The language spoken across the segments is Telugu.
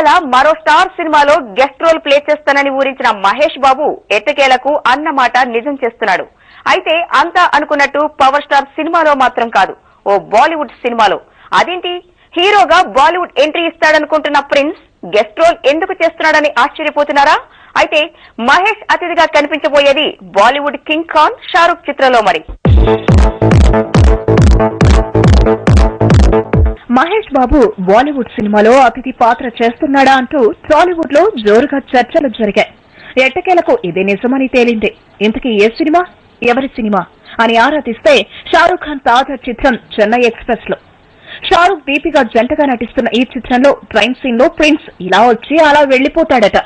ఇటీవల మరో స్టార్ సినిమాలో గెస్ట్ రోల్ ప్లే చేస్తానని ఊరించిన మహేష్ బాబు ఎట్టకేలకు అన్నమాట నిజం చేస్తున్నాడు. అయితే అంతా అనుకున్నట్టు పవర్ స్టార్ సినిమాలో మాత్రం కాదు, ఓ బాలీవుడ్ సినిమాలో. అదేంటి, హీరోగా బాలీవుడ్ ఎంట్రీ ఇస్తాడనుకుంటున్న ప్రిన్స్ గెస్ట్ రోల్ ఎందుకు చేస్తున్నాడని ఆశ్చర్యపోతున్నారా? అయితే మహేష్ అతిథిగా కనిపించబోయేది బాలీవుడ్ కింగ్ ఖాన్ షారుఖ్ చిత్రంలో. మరి మహేష్ బాబు బాలీవుడ్ సినిమాలో అతిథి పాత్ర చేస్తున్నాడా అంటూ టాలీవుడ్ లో జోరుగా చర్చలు జరిగాయి. ఎట్టకేలకు ఇది నిజమని తేలింది. ఇంతకీ ఏ సినిమా, ఎవరి సినిమా అని ఆరాధిస్తే షారుఖ్ ఖాన్ తాజా చిత్రం చెన్నై ఎక్స్ప్రెస్ లో. షారుఖ్ దీపిక జంటగా నటిస్తున్న ఈ చిత్రంలో ట్రైన్ సీన్ లో ప్రిన్స్ ఇలా వచ్చి అలా వెళ్లిపోతాడట.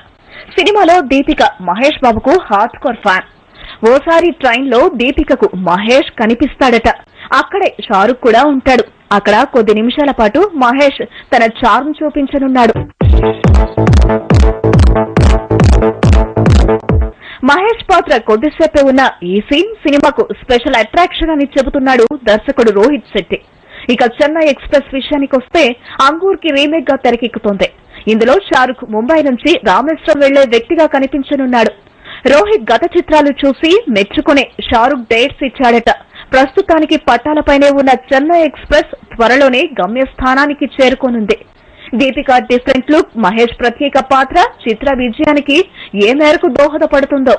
సినిమాలో దీపిక మహేష్ బాబుకు హార్డ్ కోర్ ఫ్యాన్. ఓసారి ట్రైన్ లో దీపికకు మహేష్ కనిపిస్తాడట. అక్కడే షారుఖ్ కూడా ఉంటాడు. అక్కడ కొద్ది నిమిషాల పాటు మహేష్ తన చార్మ్ చూపించనున్నాడు. మహేష్ పాత్ర కొద్దిసేపే ఉన్న ఈ సీన్ సినిమాకు స్పెషల్ అట్రాక్షన్ అని చెబుతున్నాడు దర్శకుడు రోహిత్ శెట్టి. ఇక చెన్నై ఎక్స్ప్రెస్ విషయానికి వస్తే అంగూర్ కి రీమేక్ గా తెరకెక్కుతోంది. ఇందులో షారుఖ్ ముంబై నుంచి రామేశ్వరం వెళ్లే వ్యక్తిగా కనిపించనున్నాడు. రోహిత్ గత చిత్రాలు చూసి మెచ్చుకునే షారుఖ్ డేట్స్ ఇచ్చాడట. ప్రస్తుతానికి పట్టాలపైనే ఉన్న చెన్నై ఎక్స్ప్రెస్ త్వరలోనే గమ్యస్థానానికి చేరుకోనుంది. దీపిక డిఫరెంట్ లుక్, మహేష్ ప్రత్యేక పాత్ర చిత్ర విజయానికి ఏ మేరకు దోహదపడుతుందో